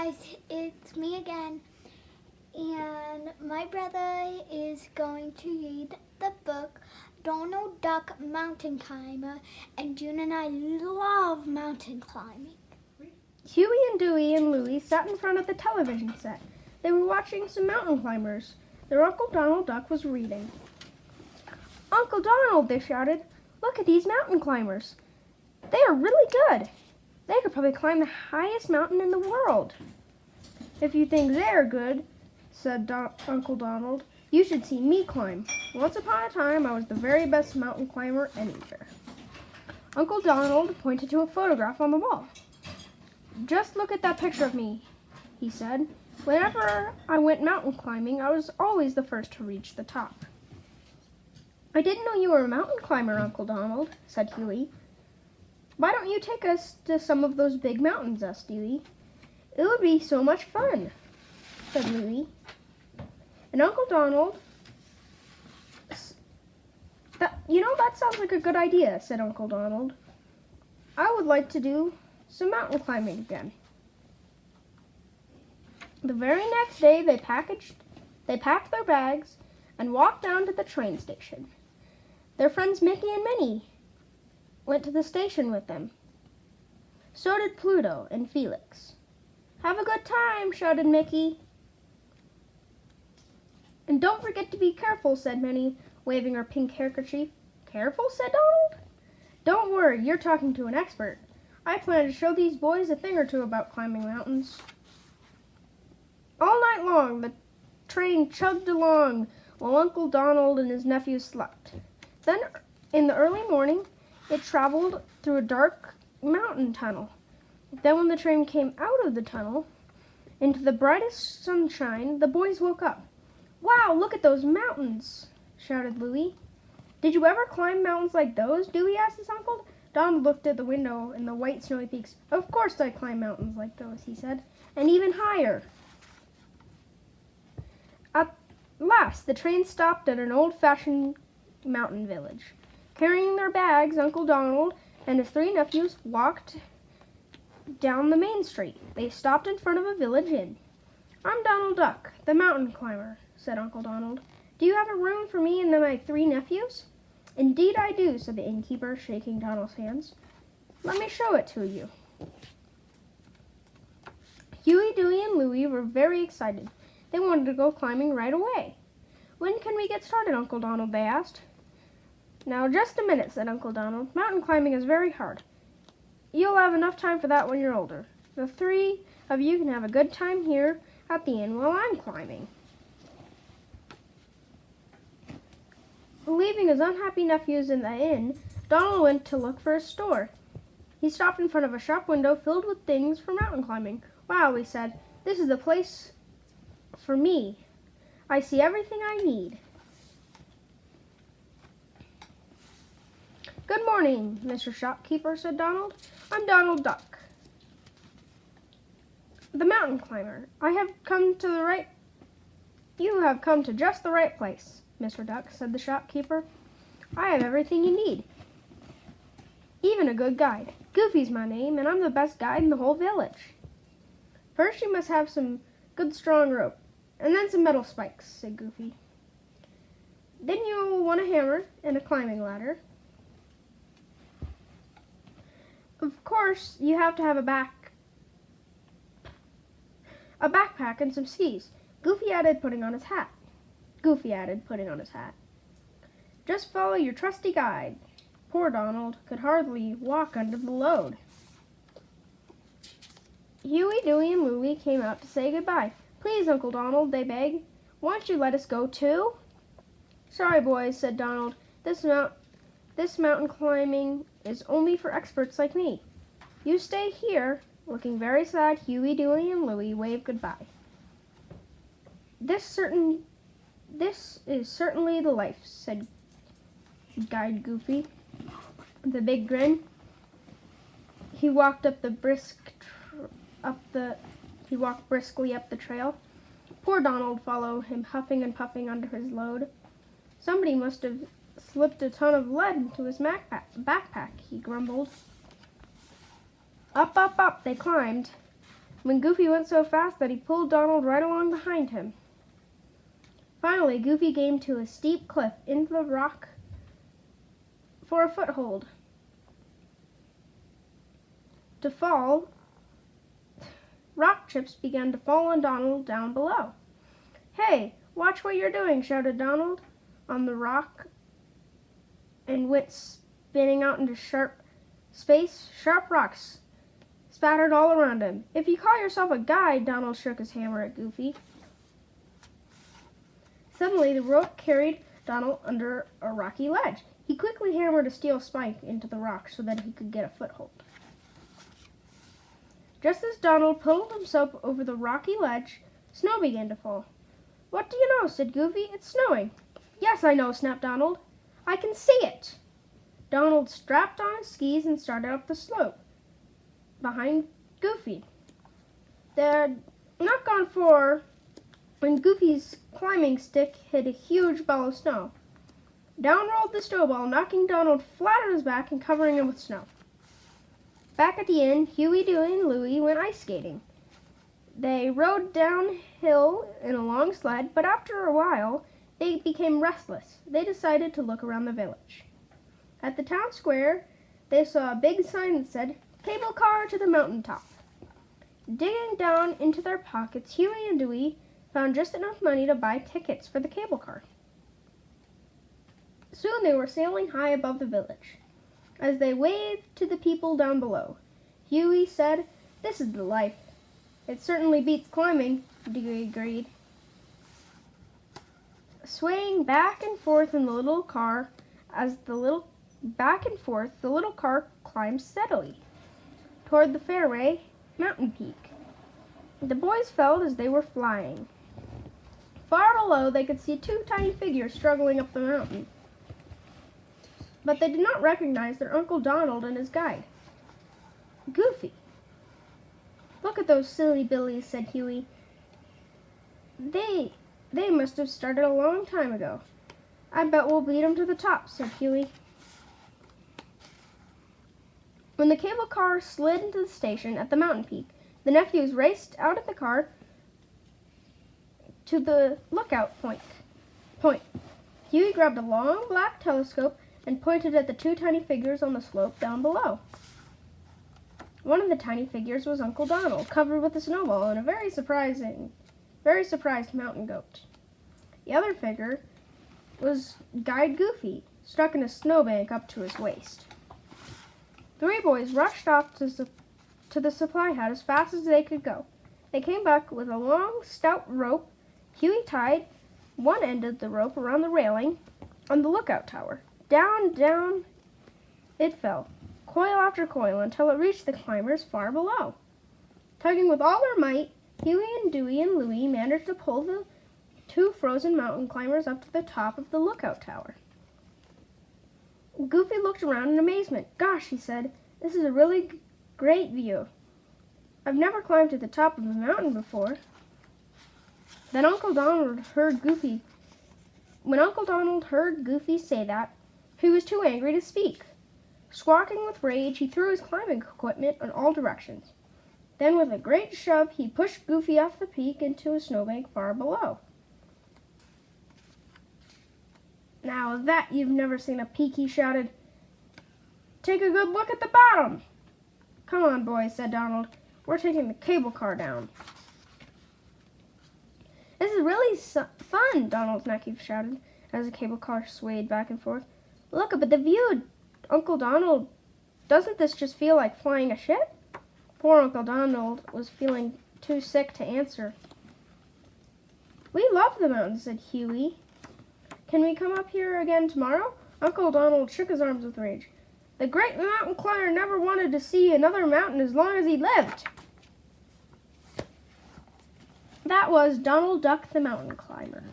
guys, it's me again, and my brother is going to read the book Donald Duck Mountain Climber, and June and I love mountain climbing. Huey and Dewey and Louie sat in front of the television set. They were watching some mountain climbers. Their Uncle Donald Duck was reading. "Uncle Donald," they shouted, "look at these mountain climbers. They are really good. They could probably climb the highest mountain in the world." "If you think they're good," said Uncle Donald, "you should see me climb. Once upon a time, I was the very best mountain climber anywhere." Uncle Donald pointed to a photograph on the wall. "Just look at that picture of me," he said. "Whenever I went mountain climbing, I was always the first to reach the top." "I didn't know you were a mountain climber, Uncle Donald," said Huey. "Why don't you take us to some of those big mountains?" asked Dewey. "It would be so much fun," said Louie. And Uncle Donald, that sounds like a good idea," said Uncle Donald. "I would like to do some mountain climbing again." The very next day they packed their bags and walked down to the train station. Their friends Mickey and Minnie went to the station with them. So did Pluto and Felix. "Have a good time," shouted Mickey. "And don't forget to be careful," said Minnie, waving her pink handkerchief. "Careful?" said Donald. "Don't worry, you're talking to an expert. I plan to show these boys a thing or two about climbing mountains." All night long the train chugged along while Uncle Donald and his nephews slept. Then, in the early morning, it traveled through a dark mountain tunnel. Then when the train came out of the tunnel into the brightest sunshine, the boys woke up. "Wow, look at those mountains!" shouted Louie. "Did you ever climb mountains like those?" Dewey asked his uncle. Donald looked at the window and the white snowy peaks. "Of course I climb mountains like those," he said, "and even higher." At last, the train stopped at an old-fashioned mountain village. Carrying their bags, Uncle Donald and his three nephews walked down the main street. They stopped in front of a village inn. "I'm Donald Duck, the mountain climber," said Uncle Donald. "Do you have a room for me and my three nephews?" "Indeed I do," said the innkeeper, shaking Donald's hands. "Let me show it to you." Huey, Dewey, and Louie were very excited. They wanted to go climbing right away. "When can we get started, Uncle Donald?" they asked. "Now, just a minute," said Uncle Donald. "Mountain climbing is very hard. You'll have enough time for that when you're older. The three of you can have a good time here at the inn while I'm climbing." Leaving his unhappy nephews in the inn, Donald went to look for a store. He stopped in front of a shop window filled with things for mountain climbing. "Wow," he said, "this is the place for me. I see everything I need." "Good morning, Mr. Shopkeeper," said Donald. "I'm Donald Duck, the mountain climber. You have come to just the right place, Mr. Duck," said the shopkeeper. "I have everything you need, even a good guide. Goofy's my name, and I'm the best guide in the whole village." "First you must have some good strong rope, and then some metal spikes," said Goofy. "Then you'll want a hammer and a climbing ladder. Of course, you have to have a backpack and some skis." Goofy added, putting on his hat. "Just follow your trusty guide." Poor Donald could hardly walk under the load. Huey, Dewey, and Louie came out to say goodbye. "Please, Uncle Donald," they begged, "won't you let us go too?" "Sorry, boys," said Donald. This mountain climbing is only for experts like me. You stay here." Looking very sad, Huey, Dewey, and Louie waved goodbye. This is certainly the life," said Guide Goofy with a big grin. He walked briskly up the trail. Poor Donald followed him, huffing and puffing under his load. "Somebody must have slipped a ton of lead into his backpack," he grumbled. Up, up, up they climbed. when Goofy went so fast that he pulled Donald right along behind him. Finally, Goofy came to a steep cliff into the rock for a foothold. To fall, rock chips began to fall on Donald down below. "Hey, watch what you're doing," shouted Donald on the rock and went spinning out into space. Sharp rocks spattered all around him. "If you call yourself a guide," Donald shook his hammer at Goofy. Suddenly, the rope carried Donald under a rocky ledge. He quickly hammered a steel spike into the rock so that he could get a foothold. Just as Donald pulled himself over the rocky ledge, snow began to fall. "What do you know?" said Goofy. "It's snowing." "Yes, I know," snapped Donald. "I can see it." Donald strapped on his skis and started up the slope behind Goofy. They had not gone far when Goofy's climbing stick hit a huge ball of snow. Down rolled the snowball, knocking Donald flat on his back and covering him with snow. Back at the inn, Huey, Dewey, and Louie went ice skating. They rode downhill in a long sled, but after a while, they became restless. They decided to look around the village. At the town square, they saw a big sign that said, "Cable car to the mountaintop." Digging down into their pockets, Huey and Dewey found just enough money to buy tickets for the cable car. Soon they were sailing high above the village. As they waved to the people down below, Huey said, "This is the life." "It certainly beats climbing," Dewey agreed. Swaying back and forth in the little car, the little car climbed steadily toward the Fairway Mountain peak. The boys felt as they were flying. Far below, they could see two tiny figures struggling up the mountain. But they did not recognize their Uncle Donald and his guide, Goofy. "Look at those silly billies," said Huey. They must have started a long time ago." "I bet we'll beat 'em to the top," said Huey. When the cable car slid into the station at the mountain peak, the nephews raced out of the car to the lookout point. Huey grabbed a long black telescope and pointed at the two tiny figures on the slope down below. One of the tiny figures was Uncle Donald, covered with a snowball, and a very surprised mountain goat. The other figure was Guide Goofy, stuck in a snowbank up to his waist. Three boys rushed off to the supply hut as fast as they could go. They came back with a long, stout rope. Huey tied one end of the rope around the railing on the lookout tower. Down it fell, coil after coil, until it reached the climbers far below. Tugging with all their might, Huey and Dewey and Louie managed to pull the two frozen mountain climbers up to the top of the lookout tower. Goofy looked around in amazement. "Gosh," he said, "this is a really great view. I've never climbed to the top of a mountain before." When Uncle Donald heard Goofy say that, he was too angry to speak. Squawking with rage, he threw his climbing equipment in all directions. Then, with a great shove, he pushed Goofy off the peak into a snowbank far below. "Now that you've never seen a peak," he shouted. "Take a good look at the bottom." "Come on, boys," said Donald. "We're taking the cable car down." "This is really fun," Donald's nephew shouted as the cable car swayed back and forth. "Look up at the view, Uncle Donald. Doesn't this just feel like flying a ship?" Poor Uncle Donald was feeling too sick to answer. "We love the mountains," said Huey. "Can we come up here again tomorrow?" Uncle Donald shook his arms with rage. "The great mountain climber never wanted to see another mountain as long as he lived." That was Donald Duck the Mountain Climber.